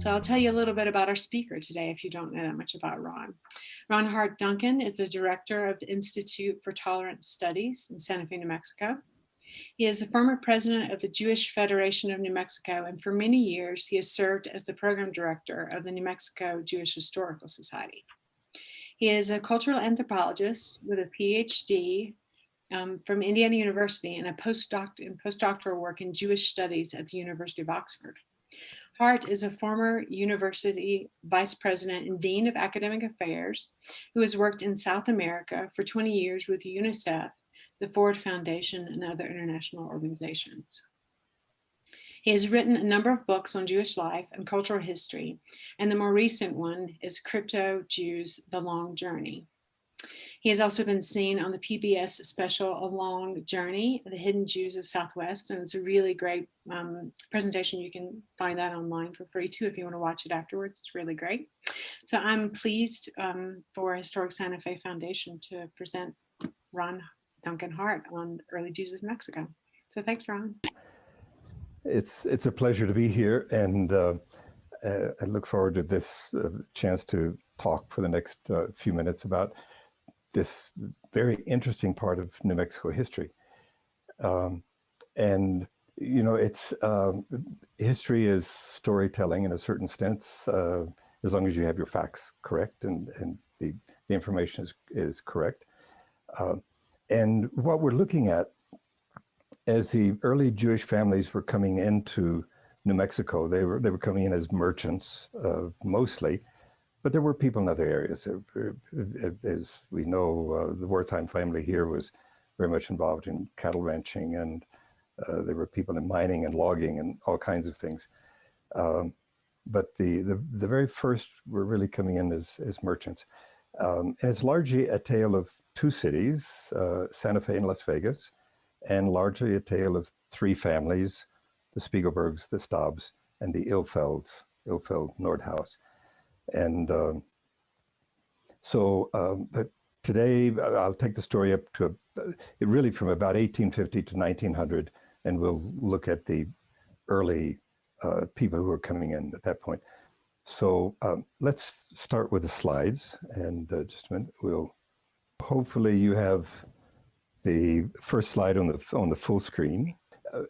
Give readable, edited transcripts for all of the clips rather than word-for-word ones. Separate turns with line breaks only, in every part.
So I'll tell you a little bit about our speaker today if you don't know that much about Ron. Ron Hart Duncan is the director of the Institute for Tolerance Studies in Santa Fe, New Mexico. He is the former president of the Jewish Federation of New Mexico, and for many years he has served as the program director of the New Mexico Jewish Historical Society. He is a cultural anthropologist with a PhD from Indiana University and a postdoctoral work in Jewish studies at the University of Oxford. Hart is a former university vice president and dean of academic affairs who has worked in South America for 20 years with UNICEF, the Ford Foundation, and other international organizations. He has written a number of books on Jewish life and cultural history, and the more recent one is Crypto Jews, The Long Journey. He has also been seen on the PBS special A Long Journey, The Hidden Jews of Southwest, and it's a really great presentation. You can find that online for free too if you want to watch it afterwards. It's really great. So I'm pleased for Historic Santa Fe Foundation to present Ron Duncan Hart on early Jews of Mexico. So thanks, Ron.
It's a pleasure to be here, and I look forward to this chance to talk for the next few minutes about this very interesting part of New Mexico history. And you know, it's history is storytelling in a certain sense, as long as you have your facts correct and the information is correct. And what we're looking at, as the early Jewish families were coming into New Mexico, they were coming in as merchants mostly, but there were people in other areas. As we know, the Wertheim family here was very much involved in cattle ranching, and there were people in mining and logging and all kinds of things. But the very first were really coming in as merchants. And it's largely a tale of two cities, Santa Fe and Las Vegas, and largely a tale of three families, the Spiegelbergs, the Staabs, and the Ilfeld Nordhaus. And but today I'll take the story up to really from about 1850 to 1900, and we'll look at the early people who were coming in at that point. So let's start with the slides, and just a minute, hopefully you have the first slide on the full screen.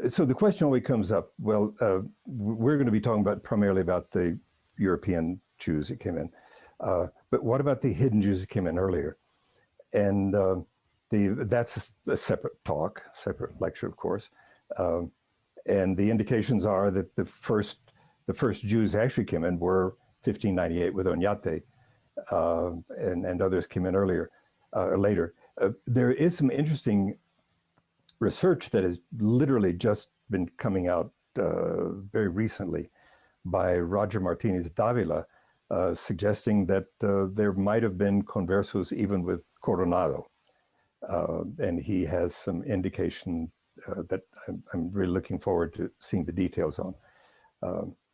So the question always comes up, well, we're going to be talking primarily about the European Jews that came in, but what about the hidden Jews that came in earlier? And that's a separate talk, separate lecture, of course. And the indications are that the first Jews actually came in were 1598 with Oñate, and others came in earlier, later. There is some interesting research that has literally just been coming out very recently by Roger Martinez Davila, suggesting that there might have been conversos even with Coronado. And he has some indication that I'm really looking forward to seeing the details on.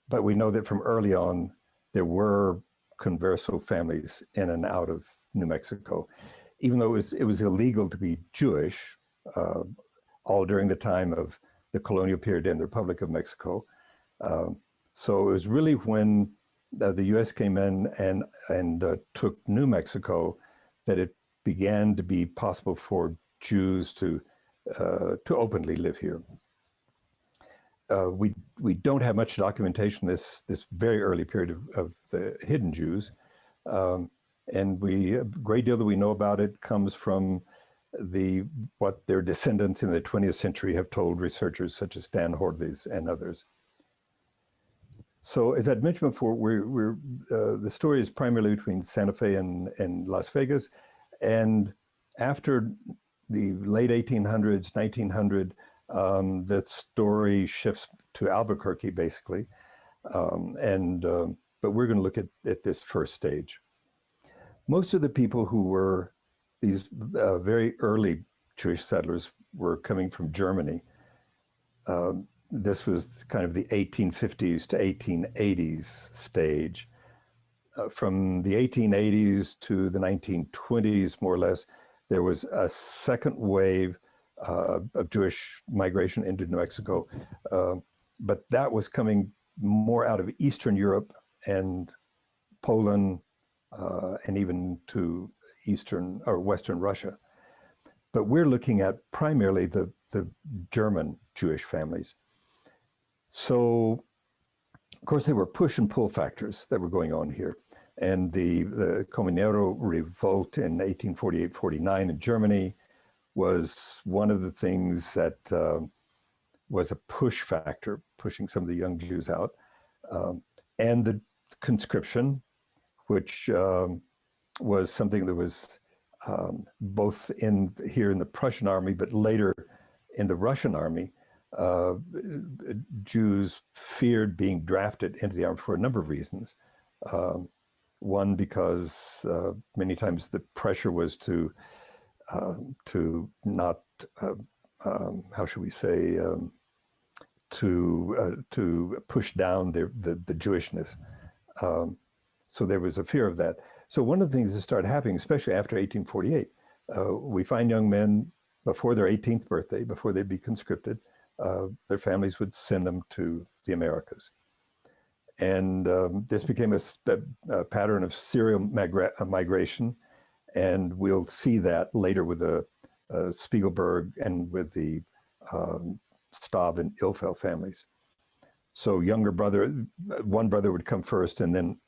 But we know that from early on, there were converso families in and out of New Mexico, even though it was illegal to be Jewish, all during the time of the colonial period in the Republic of Mexico. So it was really when the U.S. came in and took New Mexico that it began to be possible for Jews to openly live here. We don't have much documentation this very early period of the hidden Jews, and a great deal that we know about it comes from what their descendants in the 20th century have told researchers such as Stan Horthes and others. So as I'd mentioned before, the story is primarily between Santa Fe and Las Vegas, and after the late 1800s, 1900, the story shifts to Albuquerque, basically. But we're going to look at this first stage. Most of the people who were these very early Jewish settlers were coming from Germany. This was kind of the 1850s to 1880s stage. From the 1880s to the 1920s, more or less, there was a second wave of Jewish migration into New Mexico, but that was coming more out of Eastern Europe and Poland, and even to Eastern or Western Russia. But we're looking at primarily the German Jewish families. So, of course, there were push and pull factors that were going on here. And the Comunero revolt in 1848-49 in Germany was one of the things that was a push factor, pushing some of the young Jews out. And the conscription, which was something that was both here in the Prussian army, but later in the Russian army. Jews feared being drafted into the army for a number of reasons. One, because many times the pressure was to not, how should we say, to push down the Jewishness. So there was a fear of that. So one of the things that started happening, especially after 1848, we find young men before their 18th birthday, before they'd be conscripted, their families would send them to the Americas. And this became a pattern of serial migration. And we'll see that later with the Spiegelberg and with the Staab and Ilfeld families. So one brother would come first and then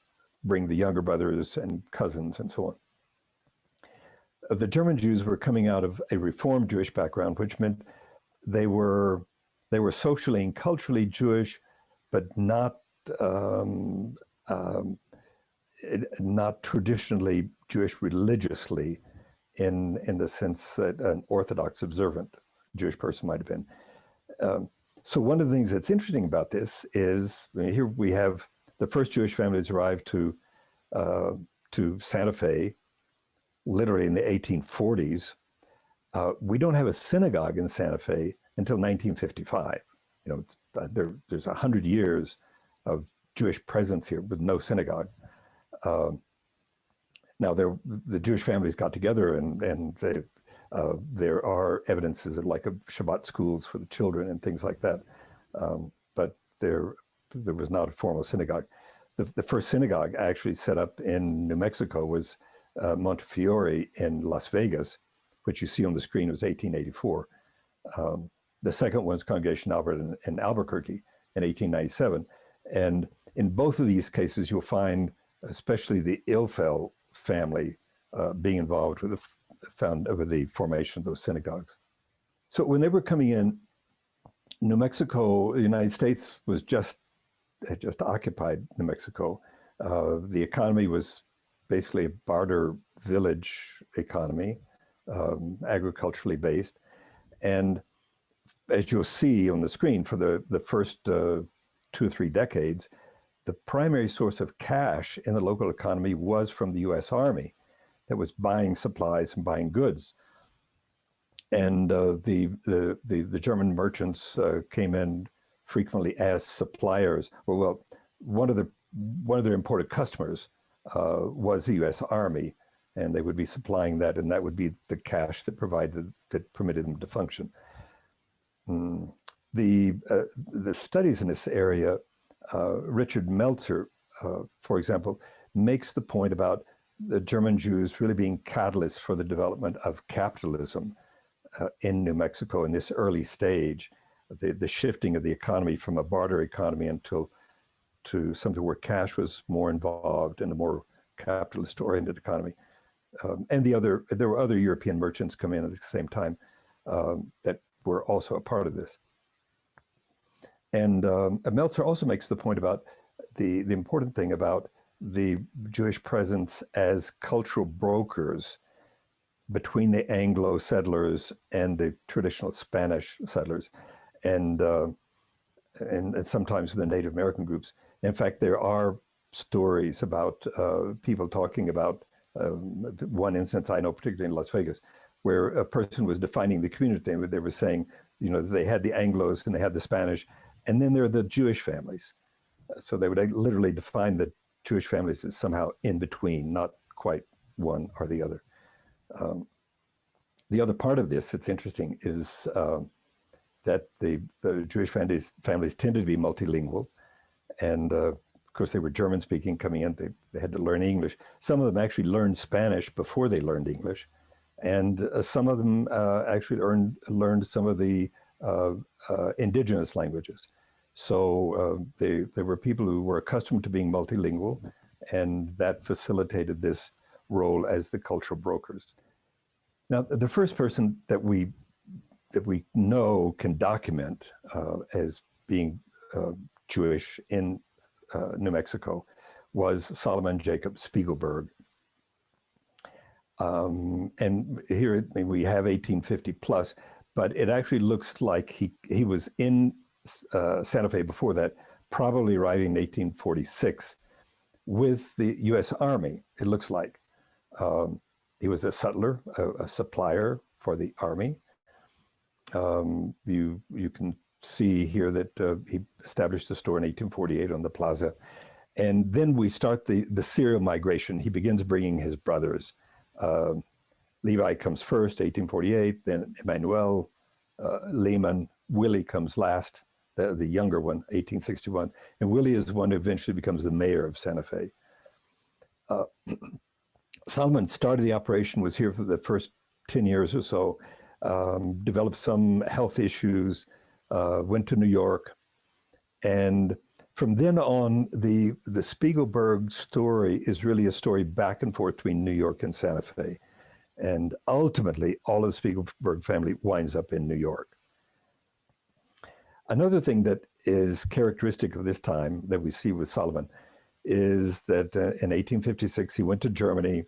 bring the younger brothers and cousins and so on. The German Jews were coming out of a Reformed Jewish background, which meant they were socially and culturally Jewish, but not traditionally Jewish religiously, in the sense that an Orthodox observant Jewish person might have been. So one of the things that's interesting about this is, here we have the first Jewish families arrived to Santa Fe, literally in the 1840s. We don't have a synagogue in Santa Fe until 1955. There's 100 years of Jewish presence here with no synagogue. Now the Jewish families got together, and there are evidences of like Shabbat schools for the children and things like that. But there was not a formal synagogue. The first synagogue actually set up in New Mexico was Montefiore in Las Vegas, which you see on the screen, was 1884. The second one's Congregation Albert in Albuquerque in 1897. And in both of these cases, you'll find especially the Ilfeld family being involved with the formation of those synagogues. So when they were coming in, New Mexico, the United States had just occupied New Mexico. The economy was basically a barter village economy, agriculturally based. And as you'll see on the screen, for the first 2 or 3 decades, the primary source of cash in the local economy was from the U.S. Army that was buying supplies and buying goods. And the German merchants came in frequently as suppliers. Well, one of their important customers was the U.S. Army, and they would be supplying that, and that would be the cash that permitted them to function. The studies in this area, Richard Meltzer, for example, makes the point about the German Jews really being catalysts for the development of capitalism in New Mexico in this early stage, the shifting of the economy from a barter economy to something where cash was more involved in a more capitalist-oriented economy. And there were other European merchants come in at the same time that were also a part of this. And Meltzer also makes the point about the important thing about the Jewish presence as cultural brokers between the Anglo settlers and the traditional Spanish settlers, and sometimes the Native American groups. In fact, there are stories about people talking about one instance I know, particularly in Las Vegas, where a person was defining the community. They were saying, they had the Anglos and they had the Spanish, and then there are the Jewish families. So they would literally define the Jewish families as somehow in between, not quite one or the other. The other part of this that's interesting is that the Jewish families tended to be multilingual, and course, they were German speaking coming in. They had to learn English. Some of them actually learned Spanish before they learned English. And some of them actually learned some of the indigenous languages. So there were people who were accustomed to being multilingual, and that facilitated this role as the cultural brokers. Now, the first person that we know can document as being Jewish in New Mexico was Solomon Jacob Spiegelberg. And here we have 1850 plus, but it actually looks like he was in Santa Fe before that, probably arriving in 1846 with the U.S. Army, it looks like. He was a sutler, a supplier for the Army. You can see here that he established a store in 1848 on the plaza. And then we start the serial migration. He begins bringing his brothers. Levi comes first, 1848, then Emmanuel, Lehman, Willie comes last, the younger one, 1861. And Willie is the one who eventually becomes the mayor of Santa Fe. Solomon started the operation, was here for the first 10 years or so, developed some health issues, went to New York. And from then on, the Spiegelberg story is really a story back and forth between New York and Santa Fe. And ultimately, all of the Spiegelberg family winds up in New York. Another thing that is characteristic of this time that we see with Solomon is that in 1856, he went to Germany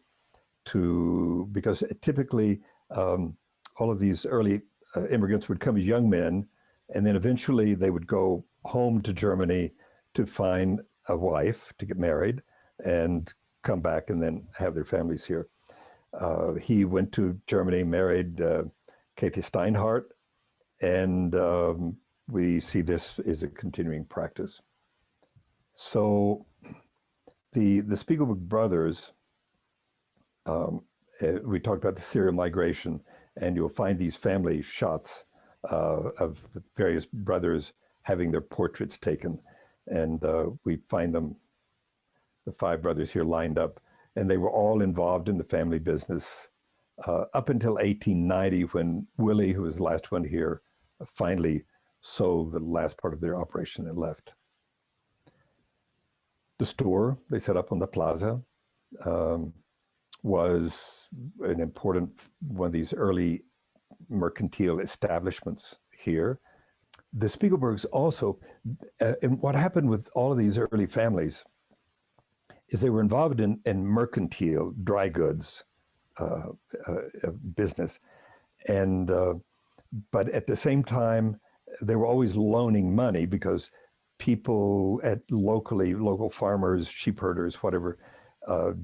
because typically all of these early immigrants would come as young men, and then eventually they would go home to Germany to find a wife, to get married, and come back and then have their families here. He went to Germany, married Kathy Steinhardt, and we see this is a continuing practice. So the Spiegelberg brothers, we talked about the serial migration, and you'll find these family shots of the various brothers having their portraits taken. And we find them, the five brothers here lined up, and they were all involved in the family business up until 1890, when Willie, who was the last one here, finally sold the last part of their operation and left. The store they set up on the plaza was an important one of these early mercantile establishments here. The Spiegelbergs also, and what happened with all of these early families is they were involved in mercantile, dry goods business. And, but at the same time, they were always loaning money because people at local farmers, sheep herders, whatever,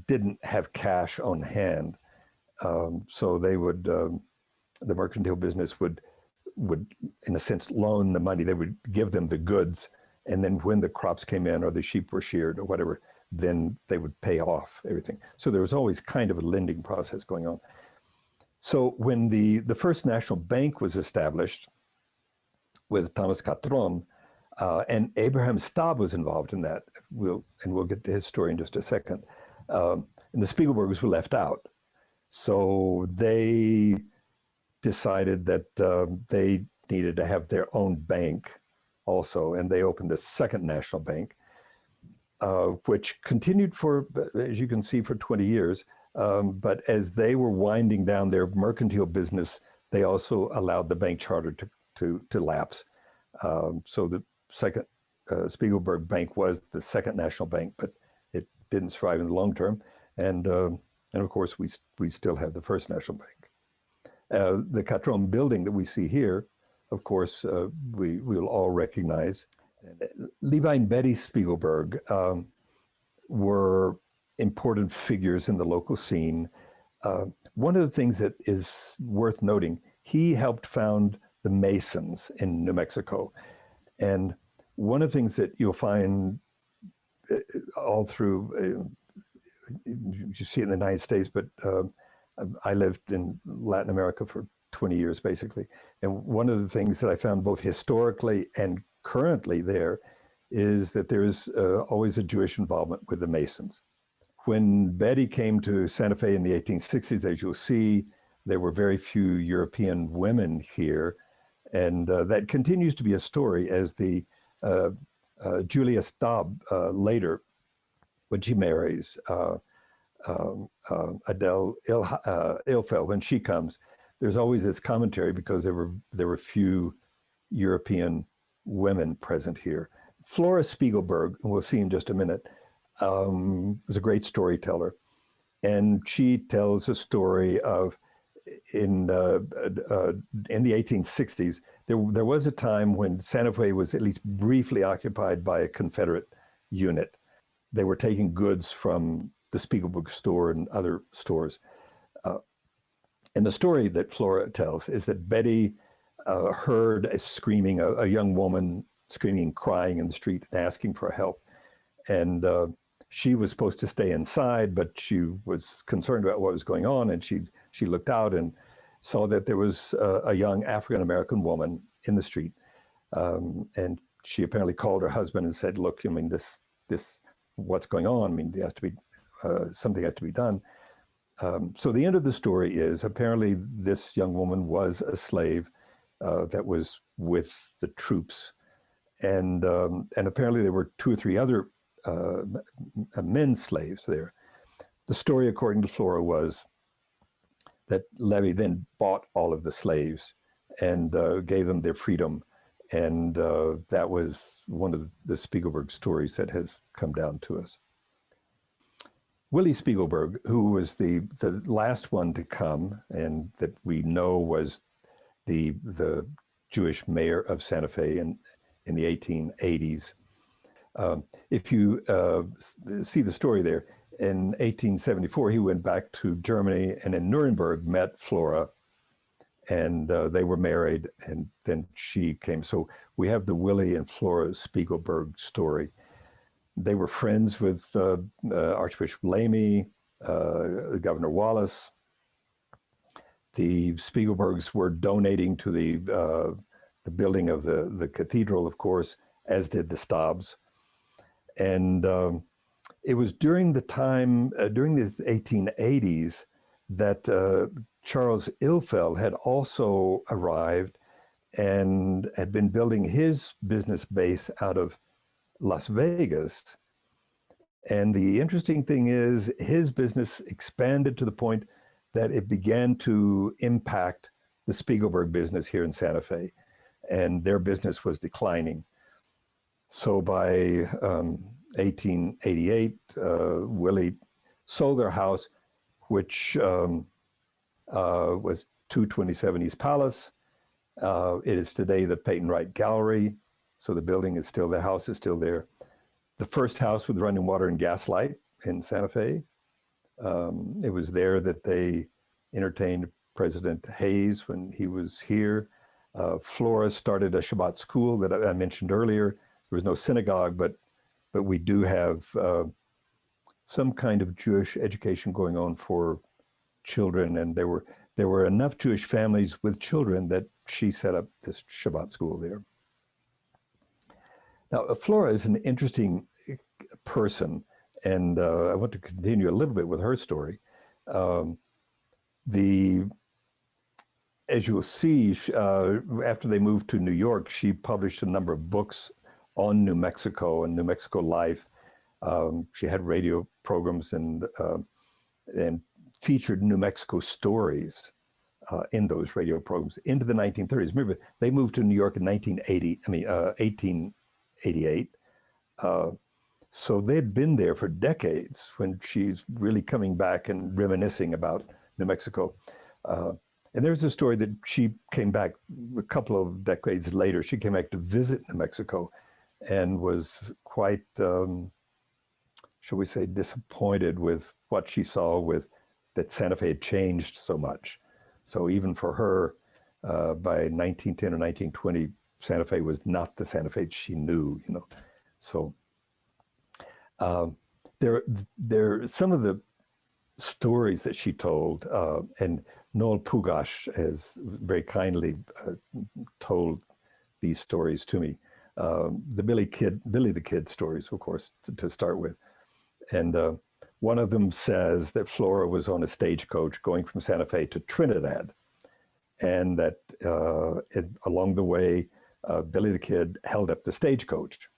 didn't have cash on hand. So they would, the mercantile business would, in a sense, loan the money. They would give them the goods. And then when the crops came in or the sheep were sheared or whatever, then they would pay off everything. So there was always kind of a lending process going on. So when the First National Bank was established with Thomas Catron, and Abraham Staab was involved in that, we'll get to his story in just a second, and the Spiegelbergs were left out. So they decided that they needed to have their own bank also, and they opened the Second National Bank, which continued for, as you can see, for 20 years. But as they were winding down their mercantile business, they also allowed the bank charter to lapse. So the Second Spiegelberg Bank was the Second National Bank, but it didn't survive in the long term. And of course, we still have the First National Bank. The Catron building that we see here, of course, we'll all recognize. Levi and Betty Spiegelberg were important figures in the local scene. One of the things that is worth noting, he helped found the Masons in New Mexico. And one of the things that you'll find all through, you see it in the United States, but I lived in Latin America for 20 years, basically. And one of the things that I found both historically and currently there is that there is always a Jewish involvement with the Masons. When Betty came to Santa Fe in the 1860s, as you'll see, there were very few European women here. And that continues to be a story as the Julia Staab later, when she marries Adele Ilfeld, when she comes, there's always this commentary because there were few European women present here. Flora Spiegelberg, and we'll see in just a minute, was a great storyteller. And she tells a story of in the 1860s, there was a time when Santa Fe was at least briefly occupied by a Confederate unit. They were taking goods from the Spiegelberg store and other stores. And the story that Flora tells is that Betty heard a young woman screaming, crying in the street and asking for help. And she was supposed to stay inside, but she was concerned about what was going on. And she looked out and saw that there was a young African-American woman in the street. And she apparently called her husband and said, look, I mean, this, what's going on? I mean, there has to be, something has to be done. So the end of the story is apparently this young woman was a slave that was with the troops. And apparently there were 2 or 3 other men slaves there. The story, according to Flora, was that Levy then bought all of the slaves and gave them their freedom. And that was one of the Spiegelberg stories that has come down to us. Willie Spiegelberg, who was the last one to come and that we know was the Jewish mayor of Santa Fe in the 1880s. If you see the story there, in 1874, he went back to Germany and in Nuremberg met Flora, and they were married, and then she came. So we have the Willie and Flora Spiegelberg story. They were friends with Archbishop Lamy, Governor Wallace. The Spiegelbergs were donating to the building of the cathedral, of course, as did the Staabs. And it was during the time, during the 1880s, that Charles Ilfeld had also arrived and had been building his business base out of Las Vegas. And the interesting thing is his business expanded to the point that it began to impact the Spiegelberg business here in Santa Fe, and their business was declining. So by 1888, Willie sold their house, which was 227 East Palace. It is today the Peyton Wright Gallery. So the building is still, the house is still there. The first house with running water and gas light in Santa Fe. It was there that they entertained President Hayes when he was here. Flora started a Shabbat school that I mentioned earlier. There was no synagogue, but we do have some kind of Jewish education going on for children, and there were enough Jewish families with children that she set up this Shabbat school there. Now, Flora is an interesting person, and I want to continue a little bit with her story. As you'll see, after they moved to New York, she published a number of books on New Mexico and New Mexico life. She had radio programs and featured New Mexico stories in those radio programs into the 1930s. Remember, they moved to New York in 1888. So they'd been there for decades when she's really coming back and reminiscing about New Mexico. And there's a story that she came back a couple of decades later. She came back to visit New Mexico and was quite, shall we say, disappointed with what she saw with that Santa Fe had changed so much. So even for her, by 1910 or 1920, Santa Fe was not the Santa Fe she knew, you know. So there are some of the stories that she told, and Noel Pugash has very kindly told these stories to me. the Billy the Kid stories, of course, to start with. And one of them says that Flora was on a stagecoach going from Santa Fe to Trinidad, and that along the way, Billy the Kid held up the stagecoach.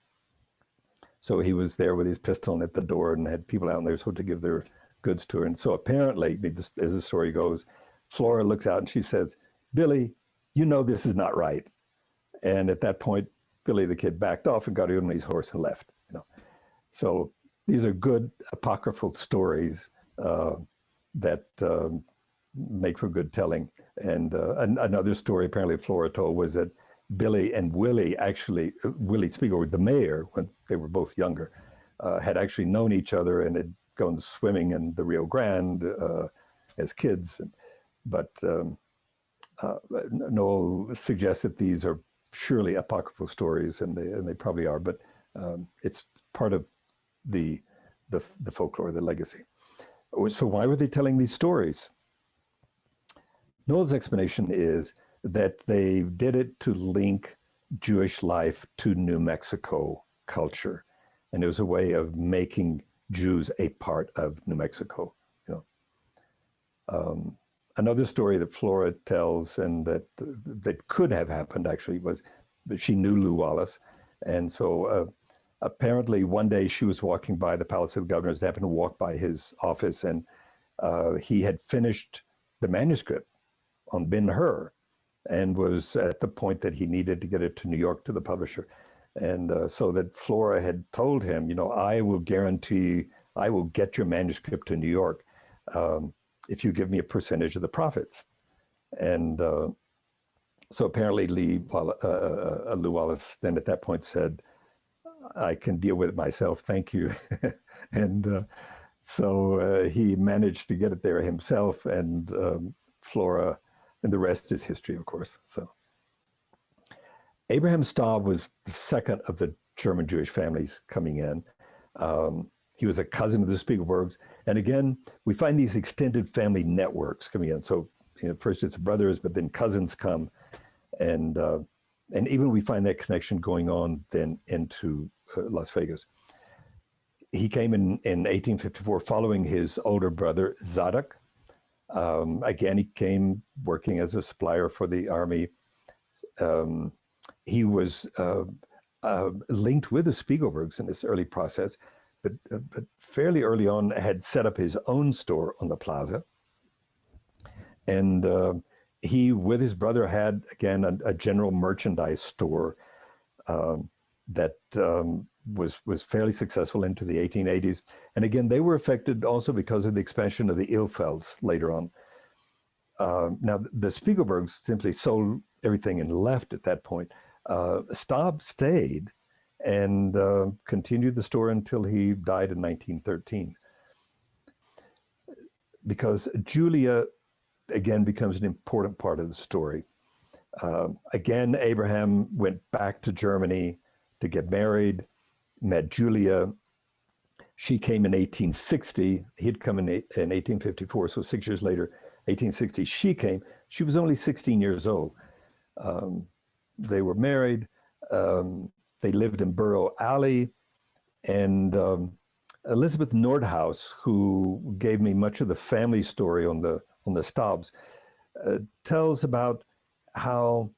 So he was there with his pistol at the door and had people out there so to give their goods to her. And so apparently, as the story goes, Flora looks out and she says, "Billy, you know this is not right." And at that point, Billy the Kid backed off and got on his horse and left. So these are good apocryphal stories that make for good telling. And another story apparently Flora told was that Billy and Willie Willie Spiegelberg, the mayor, when they were both younger, had actually known each other and had gone swimming in the Rio Grande as kids. But Noel suggests that these are surely apocryphal stories, and they probably are, but it's part of the folklore, the legacy. So why were they telling these stories? Noel's explanation is that they did it to link Jewish life to New Mexico culture, and it was a way of making Jews a part of New Mexico. Another story that Flora tells, and that could have happened actually, was that she knew Lew Wallace, and so apparently one day she was walking by the Palace of the Governors, happened to walk by his office, and he had finished the manuscript on Ben-Hur, and was at the point that he needed to get it to New York to the publisher. And so that Flora had told him, I will guarantee I will get your manuscript to New York if you give me a percentage of the profits. And so apparently Lew Wallace then at that point said, "I can deal with it myself, thank you." And so he managed to get it there himself, and Flora, and the rest is history, of course. So Abraham Staab was the second of the German Jewish families coming in. He was a cousin of the Spiegelbergs. And again, we find these extended family networks coming in. So first it's brothers, but then cousins come. And even we find that connection going on then into Las Vegas. He came in 1854 following his older brother, Zadok. Again, he came working as a supplier for the army. He was linked with the Spiegelbergs in this early process, but fairly early on had set up his own store on the plaza. And he, with his brother, had, again, a general merchandise store that was fairly successful into the 1880s. And again, they were affected also because of the expansion of the Ilfelds later on. Now, the Spiegelbergs simply sold everything and left at that point. Staab stayed and continued the store until he died in 1913. Because Julia, again, becomes an important part of the story. Again, Abraham went back to Germany to get married, met Julia. She came in 1860. He'd come in 1854, so 6 years later, 1860, she came. She was only 16 years old. They were married. They lived in Burrow Alley. And Elizabeth Nordhaus, who gave me much of the family story on the Staabs, tells about how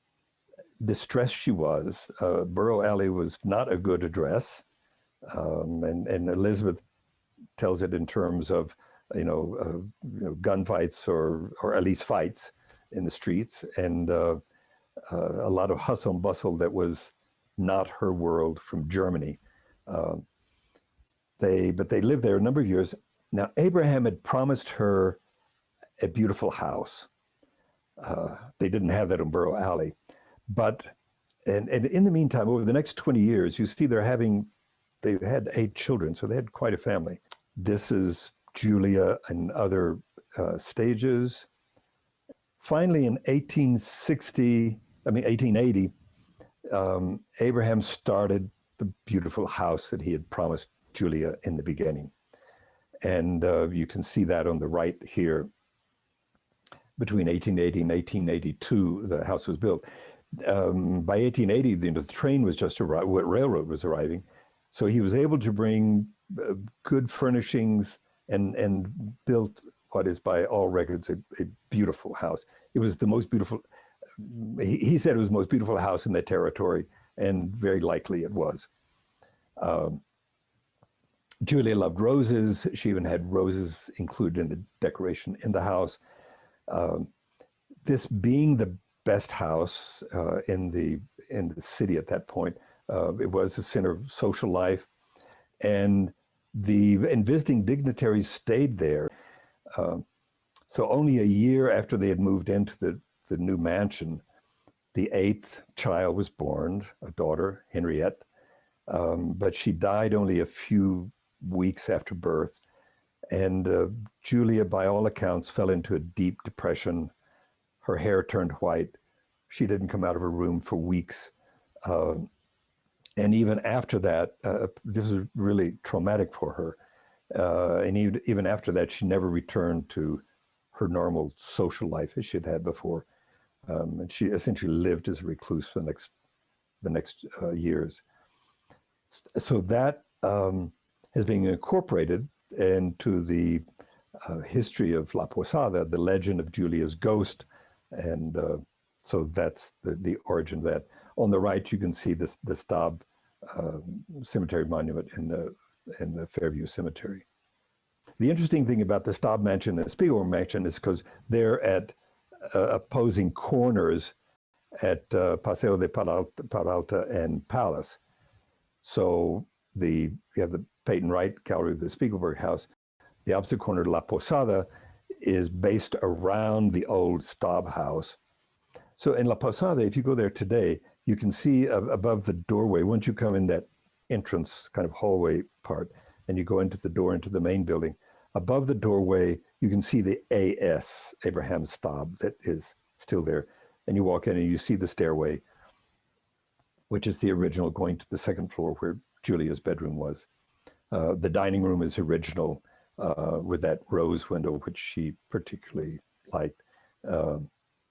distressed she was. Burrow Alley was not a good address. And Elizabeth tells it in terms of, gunfights or at least fights in the streets, and a lot of hustle and bustle that was not her world from Germany. But they lived there a number of years. Now, Abraham had promised her a beautiful house. They didn't have that on Burrow Alley. But, and in the meantime, over the next 20 years, you see they've had 8 children, so they had quite a family. This is Julia and other stages. Finally, in 1880, Abraham started the beautiful house that he had promised Julia in the beginning. And you can see that on the right here. Between 1880 and 1882, the house was built. by 1880, the train was just arriving, railroad was arriving. So he was able to bring good furnishings and built what is by all records a beautiful house. It was the most beautiful, he said it was the most beautiful house in the territory, and very likely it was. Julia loved roses. She even had roses included in the decoration in the house. This being the best house in the city at that point, it was the center of social life, and visiting dignitaries stayed there. So only a year after they had moved into the new mansion, the 8th child was born, a daughter, Henriette, but she died only a few weeks after birth. And Julia, by all accounts, fell into a deep depression. Her hair turned white. She didn't come out of her room for weeks. And even after that, this was really traumatic for her. And even after that, she never returned to her normal social life as she had before. And she essentially lived as a recluse for the next years. So that has been incorporated into the history of La Posada, the legend of Julia's ghost. And so that's the origin of that. On the right, you can see the Staab cemetery monument in the Fairview Cemetery. The interesting thing about the Staab mansion and the Spiegelberg mansion is because they're at opposing corners at Paseo de Peralta and Palace. So you have the Peyton Wright Gallery of the Spiegelberg house. The opposite corner, La Posada, is based around the old Staab house. So in La Posada, if you go there today, you can see above the doorway, once you come in that entrance kind of hallway part, and you go into the door into the main building, above the doorway, you can see the AS, Abraham Staab, that is still there. And you walk in and you see the stairway, which is the original going to the second floor where Julia's bedroom was. The dining room is original with that rose window, which she particularly liked.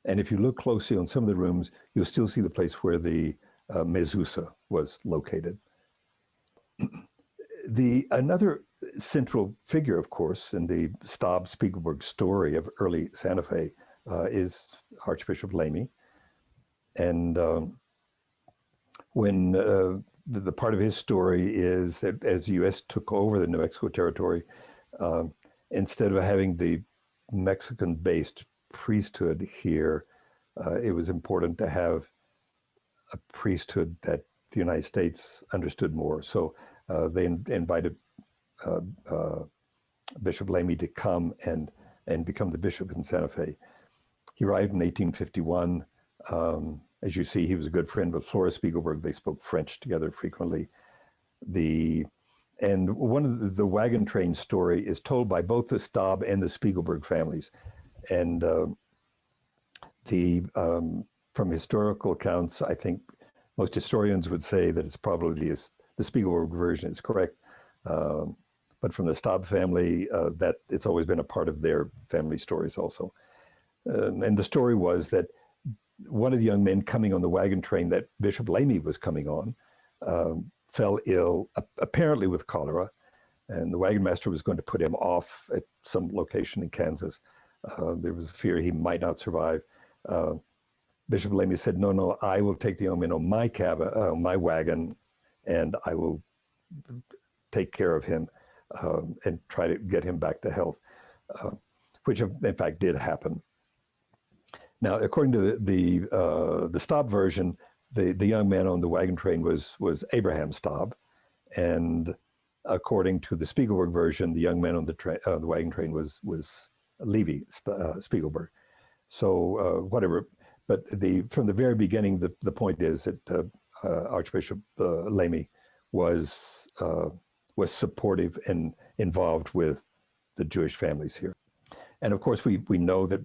And if you look closely on some of the rooms, you'll still see the place where the mezuzah was located. Another central figure, of course, in the Staab Spiegelberg story of early Santa Fe is Archbishop Lamy. And when the part of his story is that as the U.S. took over the New Mexico territory, instead of having the Mexican-based priesthood here, it was important to have a priesthood that the United States understood more. So they invited Bishop Lamy to come and become the bishop in Santa Fe. He arrived in 1851. As you see, he was a good friend with Flora Spiegelberg. They spoke French together frequently. And one of the wagon train story is told by both the Staab and the Spiegelberg families. And from historical accounts, I think most historians would say that it's probably the Spiegelberg version is correct. But from the Staab family, that it's always been a part of their family stories also. And the story was that one of the young men coming on the wagon train that Bishop Lamy was coming on fell ill, apparently with cholera, and the wagon master was going to put him off at some location in Kansas. There was a fear he might not survive. Bishop Lamy said, no, I will take the young man on my wagon, and I will take care of him and try to get him back to health, which in fact did happen. Now, according to the Staab version, the young man on the wagon train was Abraham Staab, and according to the Spiegelberg version, the young man on the wagon train was Levi Spiegelberg. So whatever, but from the very beginning, the point is that Archbishop Lamy was supportive and involved with the Jewish families here. And of course, we know that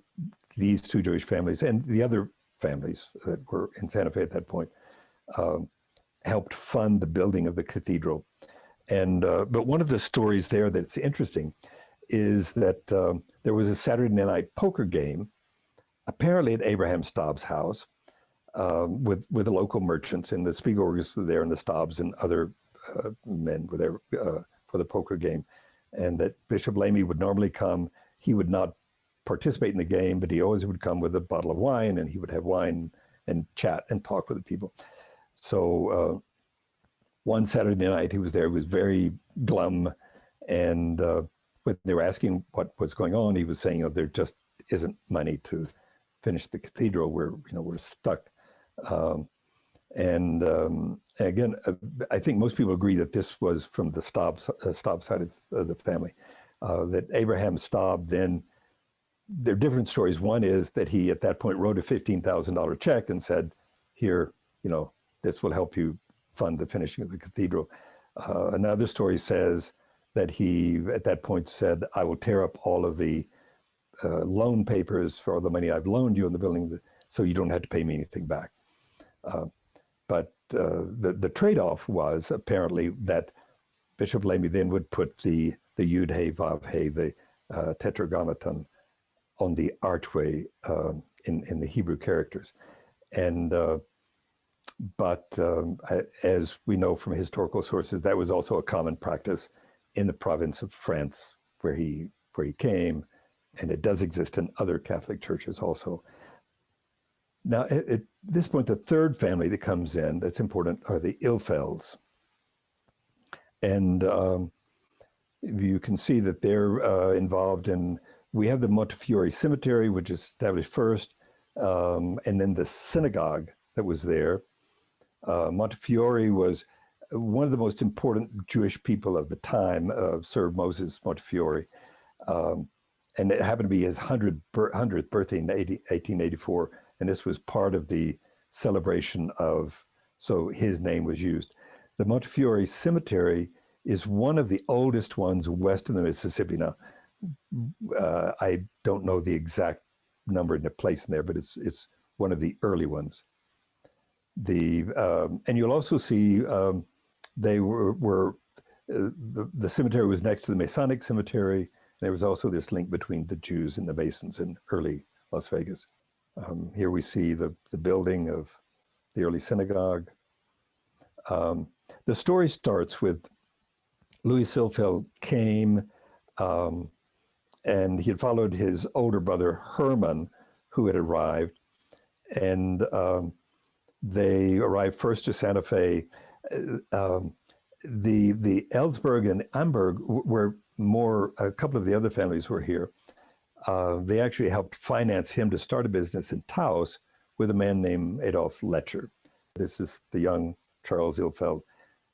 these two Jewish families and the other families that were in Santa Fe at that point helped fund the building of the cathedral. And but one of the stories there that's interesting is that there was a Saturday night poker game, apparently at Abraham Staab's house. with the local merchants, and the Spiegelbergs were there, and the Staabs and other men were there for the poker game. And that Bishop Lamy would normally come. He would not participate in the game, but he always would come with a bottle of wine, and he would have wine and chat and talk with the people. So one Saturday night he was there, he was very glum, and when they were asking what was going on, he was saying, there just isn't money to finish the cathedral. We're stuck. Again, I think most people agree that this was from the Staab side of the family. That Abraham Staab, then, there are different stories. One is that he, at that point, wrote a $15,000 check and said, here, this will help you fund the finishing of the cathedral. Another story says that he, at that point, said, I will tear up all of the loan papers for all the money I've loaned you in the building, so you don't have to pay me anything back. But the trade-off was apparently that Bishop Lamy then would put the Yud He Vav He, the Tetragrammaton, on the archway in the Hebrew characters. And but as we know from historical sources, that was also a common practice in the province of France where he came, and it does exist in other Catholic churches also. Now, at this point, the third family that comes in that's important are the Ilfelds. And you can see that they're involved in, we have the Montefiore Cemetery, which is established first, and then the synagogue that was there. Montefiore was one of the most important Jewish people of the time, Sir Moses Montefiore. And it happened to be his 100th birthday in 1884. And this was part of the celebration of, so his name was used. The Montefiore Cemetery is one of the oldest ones west of the Mississippi. Now, I don't know the exact number in the place in there, but it's one of the early ones. And you'll also see they were the cemetery was next to the Masonic Cemetery. And there was also this link between the Jews and the Masons in early Las Vegas. Here we see the building of the early synagogue. The story starts with Louis Ilfeld came, and he had followed his older brother Herman, who had arrived, and they arrived first to Santa Fe. The Ellsberg and Amberg were more, a couple of the other families were here. They actually helped finance him to start a business in Taos with a man named Adolf Letcher. This is the young Charles Ilfeld.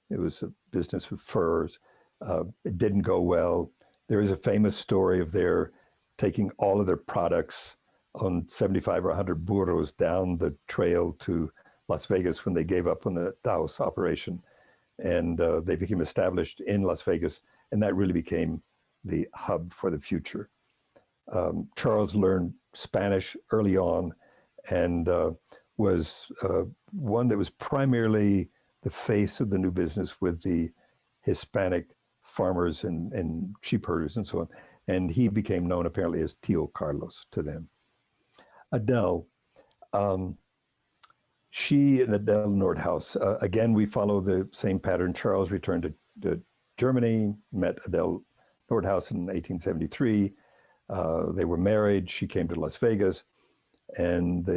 It was a business with furs. It didn't go well. There is a famous story of their taking all of their products on 75 or 100 burros down the trail to Las Vegas when they gave up on the Taos operation. And they became established in Las Vegas, and that really became the hub for the future. Charles learned Spanish early on and was one that was primarily the face of the new business with the Hispanic farmers and sheep herders and so on. And he became known apparently as Tio Carlos to them. Adele, she and Adele Nordhaus, again, we follow the same pattern. Charles returned to Germany, met Adele Nordhaus in 1873. They were married. She came to Las Vegas, and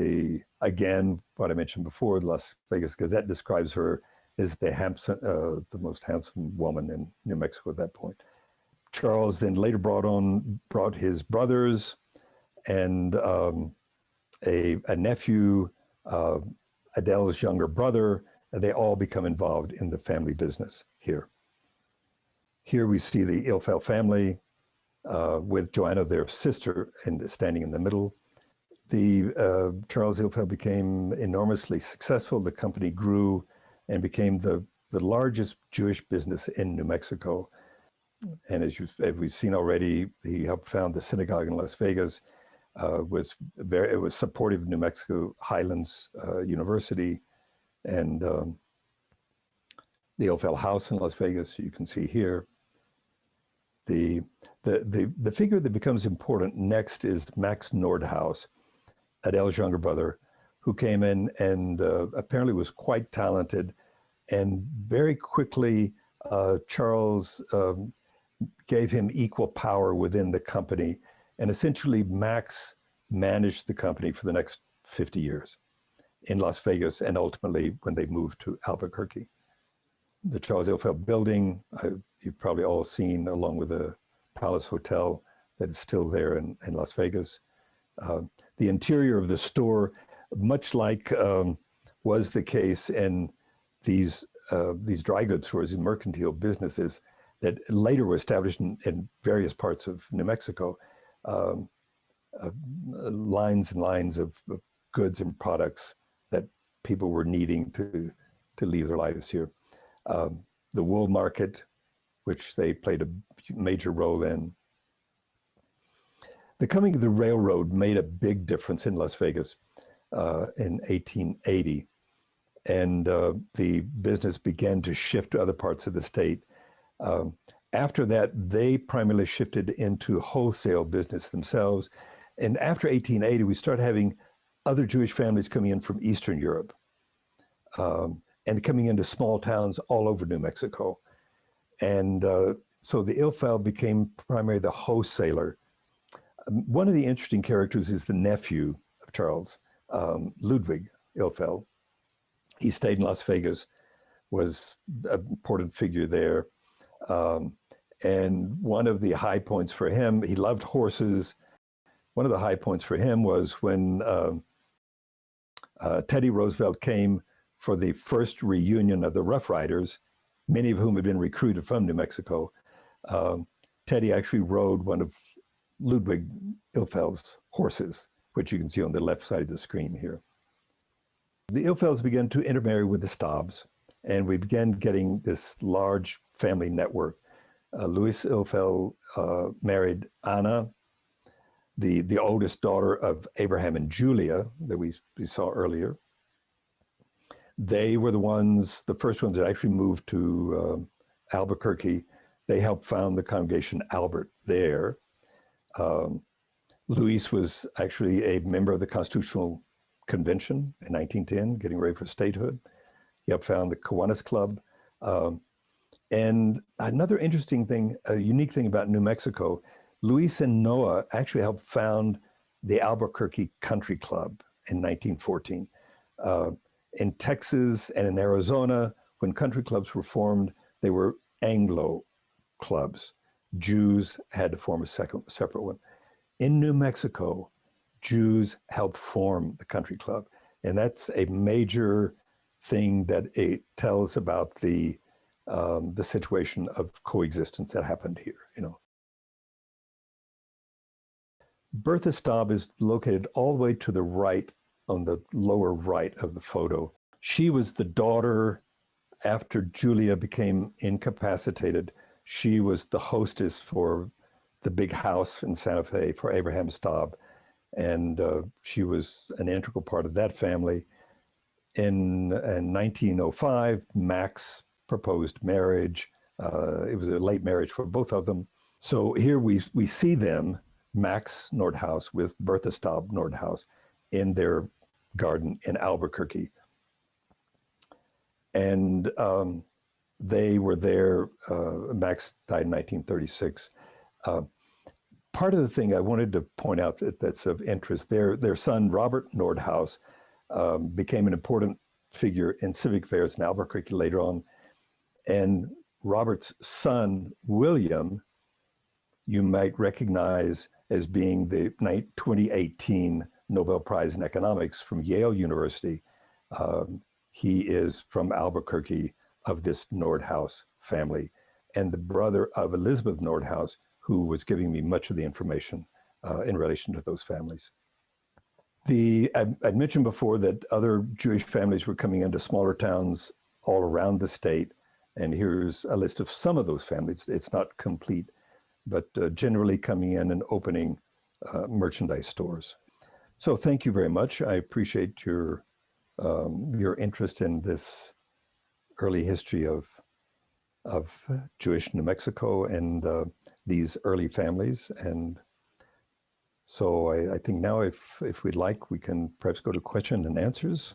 again, what I mentioned before, the Las Vegas Gazette describes her as the most handsome woman in New Mexico at that point. Charles then later brought his brothers and a nephew, Adele's younger brother, and they all become involved in the family business here. Here we see the Ilfeld family with Joanna, their sister, standing in the middle. Charles Ilfeld became enormously successful. The company grew and became the largest Jewish business in New Mexico. And as we've seen already, he helped found the synagogue in Las Vegas. It was supportive of New Mexico Highlands University, and the Ilfeld House in Las Vegas. You can see here. The figure that becomes important next is Max Nordhaus, Adele's younger brother, who came in and apparently was quite talented. And very quickly, Charles gave him equal power within the company. And essentially, Max managed the company for the next 50 years in Las Vegas, and ultimately when they moved to Albuquerque. The Charles Ilfeld building, you've probably all seen, along with the Palace Hotel that is still there in Las Vegas. The interior of the store, much like was the case in these dry goods stores and mercantile businesses that later were established in various parts of New Mexico, lines and lines of goods and products that people were needing to leave their lives here. The wool market, which they played a major role in. The coming of the railroad made a big difference in Las Vegas in 1880. And the business began to shift to other parts of the state. After that, they primarily shifted into wholesale business themselves. And after 1880, we started having other Jewish families coming in from Eastern Europe and coming into small towns all over New Mexico. And so the Ilfeld became primarily the wholesaler. One of the interesting characters is the nephew of Charles, Ludwig Ilfeld. He stayed in Las Vegas, was an important figure there. And one of the high points for him, he loved horses. One of the high points for him was when Teddy Roosevelt came for the first reunion of the Rough Riders, many of whom had been recruited from New Mexico. Teddy actually rode one of Ludwig Ilfeld's horses, which you can see on the left side of the screen here. The Ilfelds began to intermarry with the Staabs, and we began getting this large family network. Louis Ilfeld married Anna, the oldest daughter of Abraham and Julia that we saw earlier. They were the first ones that actually moved to Albuquerque. They helped found the congregation Albert there. Louis was actually a member of the Constitutional Convention in 1910, getting ready for statehood. He helped found the Kiwanis Club. And another interesting thing, a unique thing about New Mexico, Luis and Noah actually helped found the Albuquerque Country Club in 1914. In Texas and in Arizona, when country clubs were formed, they were Anglo clubs. Jews had to form a separate one. In New Mexico, Jews helped form the country club. And that's a major thing that it tells about the situation of coexistence that happened here, you know. Bertha Staab is located all the way to the right on the lower right of the photo. She was the daughter, after Julia became incapacitated, she was the hostess for the big house in Santa Fe for Abraham Staab. And she was an integral part of that family. In 1905, Max proposed marriage. It was a late marriage for both of them. So here we see them, Max Nordhaus with Bertha Staab Nordhaus, in their garden in Albuquerque. And they were there. Max died in 1936. Part of the thing I wanted to point out that's of interest, their son, Robert Nordhaus, became an important figure in civic affairs in Albuquerque later on. And Robert's son, William, you might recognize as being the 2018 Nobel Prize in Economics from Yale University. He is from Albuquerque, of this Nordhaus family, and the brother of Elizabeth Nordhaus, who was giving me much of the information in relation to those families. I'd mentioned before that other Jewish families were coming into smaller towns all around the state, and here's a list of some of those families. It's not complete, but generally coming in and opening merchandise stores. So thank you very much. I appreciate your interest in this early history of Jewish New Mexico and these early families. And So I think now if we'd like, we can perhaps go to question and answers.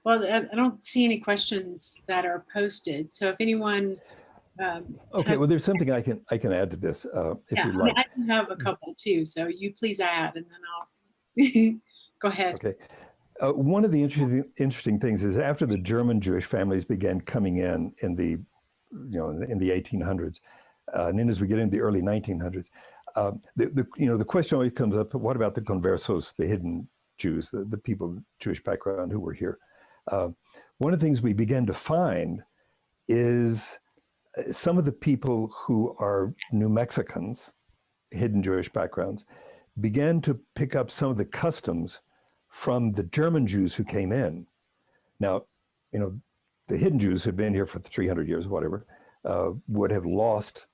Well, I don't see any questions that are posted. So if anyone
Okay, well, there's something I can add to this if you'd like.
I can have a couple too. So you please add, and then I'll go ahead.
Okay. One of the interesting things is after the German Jewish families began coming in the, in the 1800s, and then as we get into the early 1900s, the question always comes up: what about the Conversos, the hidden Jews, the people of Jewish background who were here? One of the things we began to find is some of the people who are New Mexicans, hidden Jewish backgrounds, began to pick up some of the customs from the German Jews who came in. Now, the hidden Jews who'd been here for 300 years, whatever, would have lost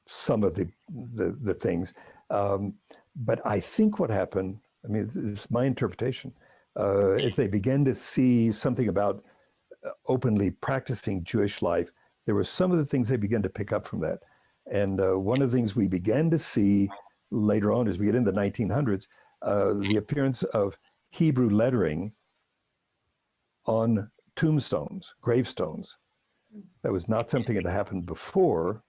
some of the things. But I think what happened, this is my interpretation, is they began to see something about openly practicing Jewish life. There were some of the things they began to pick up from that. And one of the things we began to see later on as we get into the 1900s, the appearance of Hebrew lettering on tombstones, gravestones. That was not something that had happened before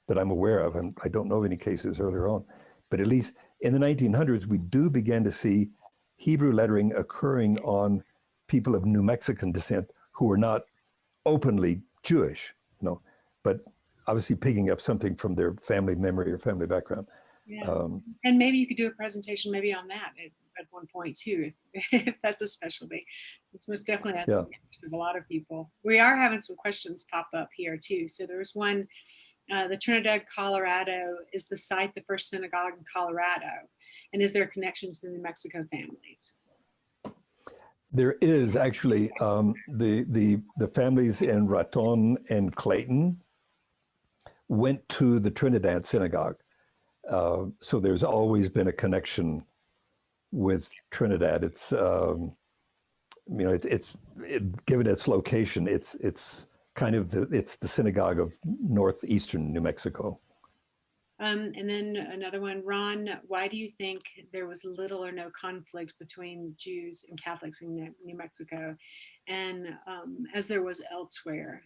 that I'm aware of, and I don't know of any cases earlier on. But at least in the 1900s, we do begin to see Hebrew lettering occurring on people of New Mexican descent who were not openly Jewish, but obviously picking up something from their family memory or family background.
Yeah. And maybe you could do a presentation maybe on that at one point too, if that's a specialty. It's most definitely at the interest of a lot of people. We are having some questions pop up here too. So there was one, the Trinidad, Colorado, is the site the first synagogue in Colorado? And is there a connection to the New Mexico families?
There is actually the families in Raton and Clayton went to the Trinidad synagogue. So there's always been a connection with Trinidad. It's given its location, it's kind of the synagogue of northeastern New Mexico.
And then another one, Ron, why do you think there was little or no conflict between Jews and Catholics in New Mexico, and as there was elsewhere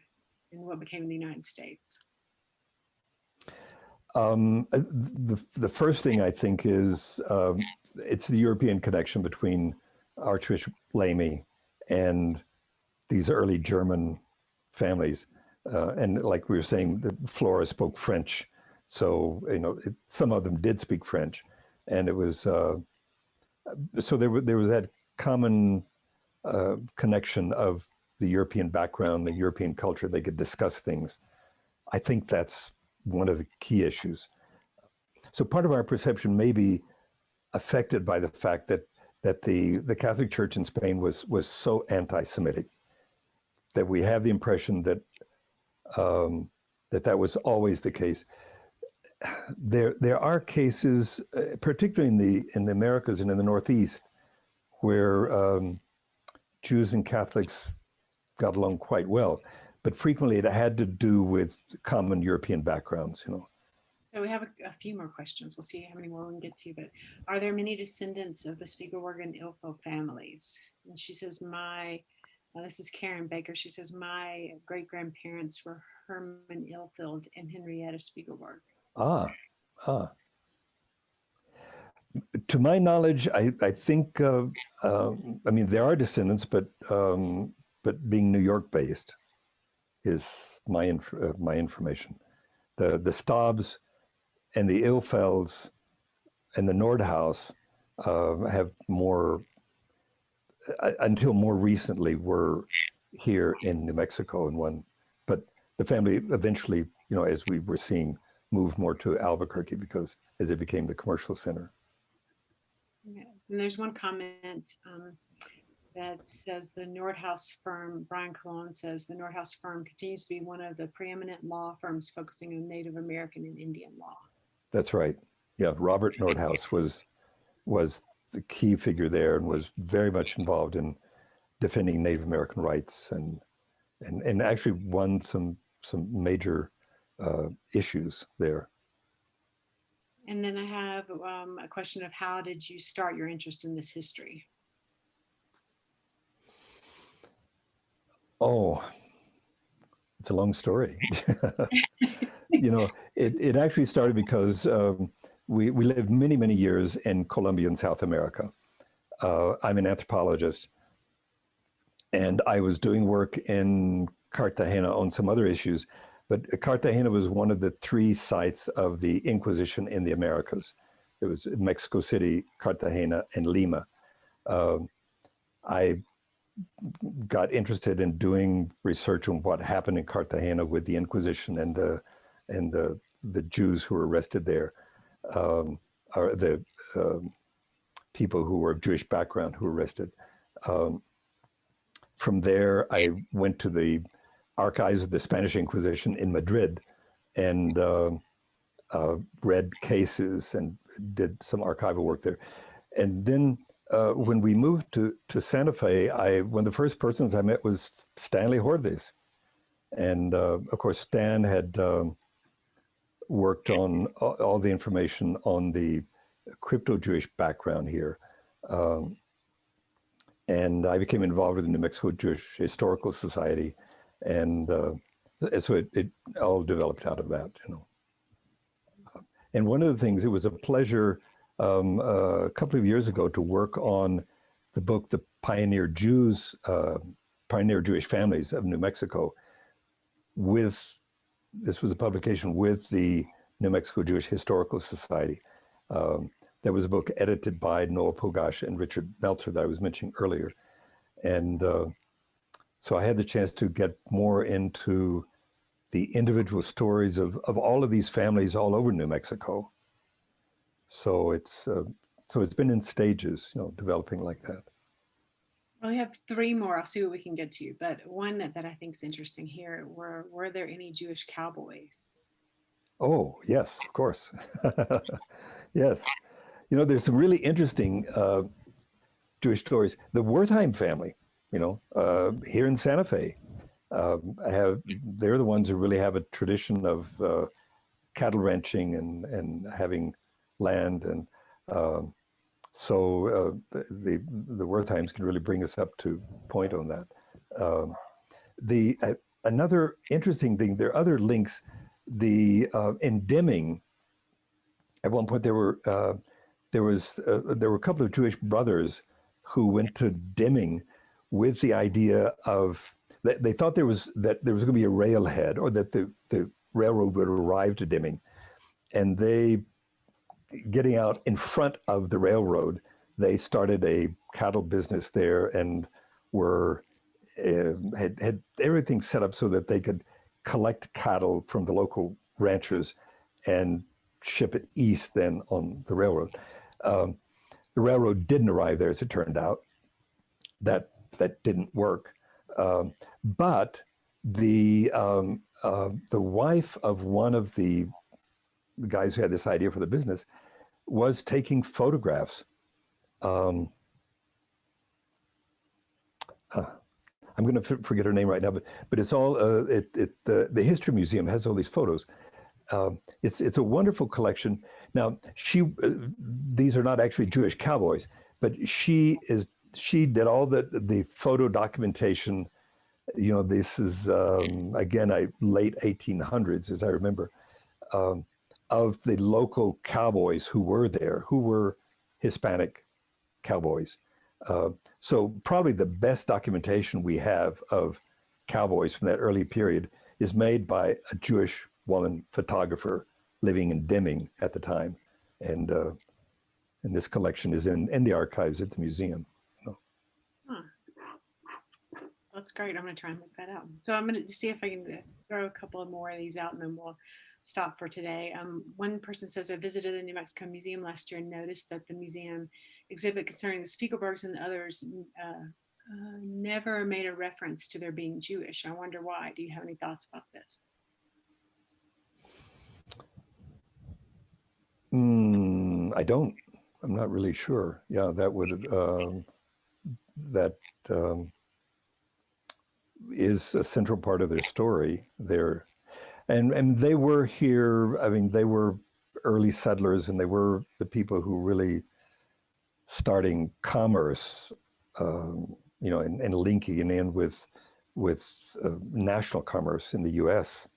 in what became the United States?
The first thing I think is it's the European connection between Archbishop Lamy and these early German families. And like we were saying, Flora spoke French. So, some of them did speak French. And it was, so there was that common connection of the European background, the European culture. They could discuss things. I think that's one of the key issues. So part of our perception may be affected by the fact that the Catholic Church in Spain was so anti-Semitic that we have the impression that that was always the case. There are cases, particularly in the Americas and in the Northeast, where Jews and Catholics got along quite well, but frequently it had to do with common European backgrounds,
So we have a few more questions. We'll see how many more we can get to, but are there many descendants of the Spiegelberg and Ilfeld families? And she says, this is Karen Baker. She says, my great-grandparents were Herman Ilfeld and Henrietta Spiegelberg.
To my knowledge, I think, there are descendants, but being New York based is my information. The Staabs and the Ilfelds and the Nordhaus have more, until more recently, were here in New Mexico in one, but the family eventually, as we were seeing, moved more to Albuquerque because as it became the commercial center.
Yeah. And there's one comment that says the Nordhaus firm, Brian Colon says, the Nordhaus firm continues to be one of the preeminent law firms focusing on Native American and Indian law. That's
right. Yeah, Robert Nordhaus was the key figure there and was very much involved in defending Native American rights and actually won some major issues there.
And then I have a question of how did you start your interest in this history?
Oh, it's a long story. It actually started because we lived many, many years in Colombia and South America. I'm an anthropologist, and I was doing work in Cartagena on some other issues, but Cartagena was one of the three sites of the Inquisition in the Americas. It was Mexico City, Cartagena, and Lima. I got interested in doing research on what happened in Cartagena with the Inquisition and the Jews who were arrested there, or the people who were of Jewish background who were arrested. From there, I went to the archives of the Spanish Inquisition in Madrid and read cases and did some archival work there. And then when we moved to Santa Fe, one of the first persons I met was Stanley Hordes. And of course, Stan had worked on all the information on the crypto-Jewish background here. And I became involved with the New Mexico Jewish Historical Society. And so it all developed out of that, And one of the things, it was a pleasure a couple of years ago to work on the book, The Pioneer Jews, Pioneer Jewish Families of New Mexico. This was a publication with the New Mexico Jewish Historical Society. There was a book edited by Noah Pogash and Richard Meltzer that I was mentioning earlier. And so I had the chance to get more into the individual stories of all of these families all over New Mexico. So it's been in stages, developing like that.
Well, we have three more. I'll see what we can get to. But one that I think is interesting here, were there any Jewish cowboys?
Oh, yes, of course. Yes. There's some really interesting Jewish stories. The Wertheim family, here in Santa Fe, they're the ones who really have a tradition of cattle ranching and having land. And so the Wertheims can really bring us up to point on that. Another interesting thing, there are other links. In Deming, at one point there were a couple of Jewish brothers who went to Deming with the idea of that they thought there was going to be a railhead, or that the railroad would arrive to Deming, and they, getting out in front of the railroad, they started a cattle business there and had everything set up so that they could collect cattle from the local ranchers and ship it east then on the railroad. The railroad didn't arrive there, as it turned out. That didn't work. But the wife of one of the guys who had this idea for the business was taking photographs. I'm going to forget her name right now, but it's all the History Museum has all these photos. It's a wonderful collection. Now these are not actually Jewish cowboys, but she did all the photo documentation. This is again late 1800s, as I remember, of the local cowboys who were there, who were Hispanic cowboys. So probably the best documentation we have of cowboys from that early period is made by a Jewish woman photographer living in Deming at the time. And this collection is in the archives at the museum.
Huh. That's great. I'm going to try and look that up. So I'm going to see if I can throw a couple of more of these out, and then we'll stop for today. One person says, I visited the New Mexico Museum last year and noticed that the museum exhibit concerning the Spiegelbergs and others never made a reference to their being Jewish. I wonder why. Do you have any thoughts about this?
I don't. I'm not really sure. Yeah, that would is a central part of their story. And they were here. I mean, they were early settlers, and they were the people who really starting commerce, and linking in with national commerce in the U.S.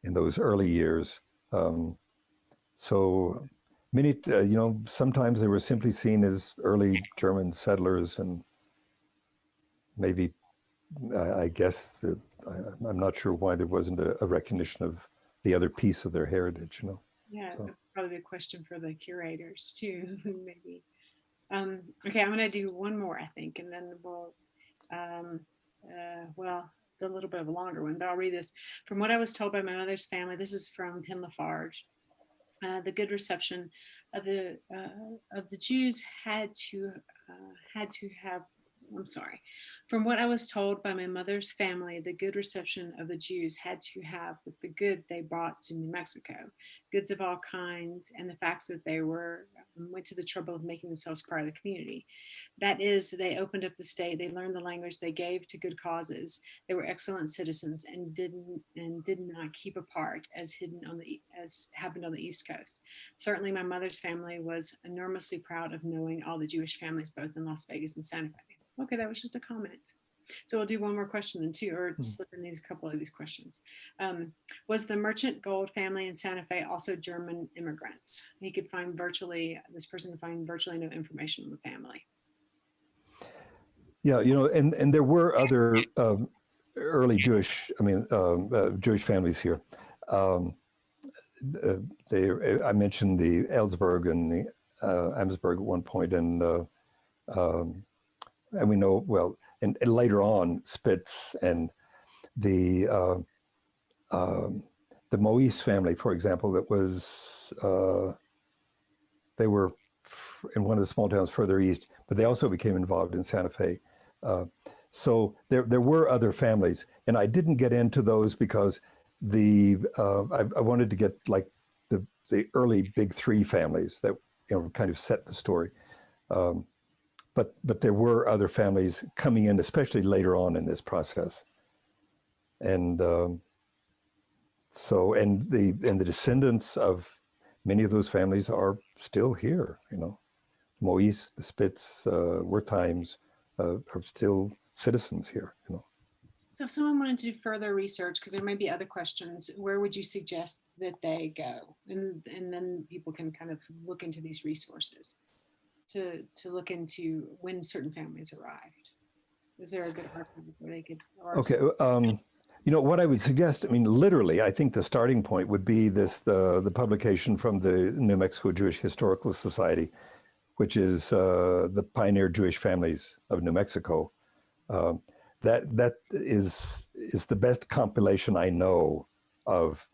in those early years. So many, sometimes they were simply seen as early German settlers, and maybe, I guess, I'm not sure why there wasn't a recognition of the other piece of their heritage,
Yeah,
So.
probably a question for the curators too, maybe. Okay, I'm gonna do one more, I think, and then we'll, well, it's a little bit of a longer one, but I'll read this. From what I was told by my mother's family, this is from Ken Lafarge. The good reception of the Jews had to have. I'm sorry. From what I was told by my mother's family, the good reception of the Jews had to have with the good they brought to New Mexico, goods of all kinds, and the facts that they went to the trouble of making themselves part of the community. That is, they opened up the state, they learned the language, they gave to good causes. They were excellent citizens and did not keep apart as happened on the East Coast. Certainly, my mother's family was enormously proud of knowing all the Jewish families both in Las Vegas and Santa Fe. Okay, that was just a comment. So we'll do one more question then too, or slip in these couple of these questions. Was the merchant Gold family in Santa Fe also German immigrants? This person could find virtually no information on the family.
Yeah, and there were other early Jewish families here. I mentioned the Ellsberg and the Amsberg at one point, and we know, well, and later on Spitz and the Moise family, for example, that was they were in one of the small towns further east, but they also became involved in Santa Fe. So there were other families, and I didn't get into those because I wanted to get like the early big three families that kind of set the story. But there were other families coming in, especially later on in this process, and the descendants of many of those families are still here. Moise, the Spitz, Wertheims are still citizens here.
So if someone wanted to do further research, because there may be other questions, where would you suggest that they go? And then people can kind of look into these resources to look into when certain families arrived. Is there a good article where they could?
Okay. What I would suggest, literally, I think the starting point would be the publication from the New Mexico Jewish Historical Society, which is the Pioneer Jewish Families of New Mexico. That is the best compilation I know of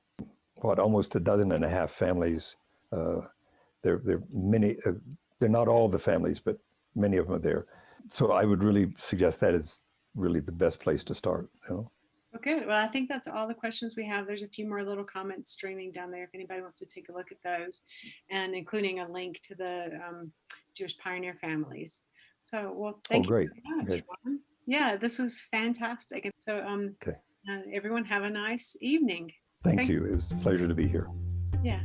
almost 12.5 families. There are many. They're not all the families, but many of them are there. So I would really suggest that is really the best place to start.
Okay, well, I think that's all the questions we have. There's a few more little comments streaming down there if anybody wants to take a look at those, and including a link to the Jewish pioneer families. So, well, thank you very much,
great.
Ron. Yeah, this was fantastic. And so, everyone have a nice evening.
Thank you. It was a pleasure to be here.
Yeah.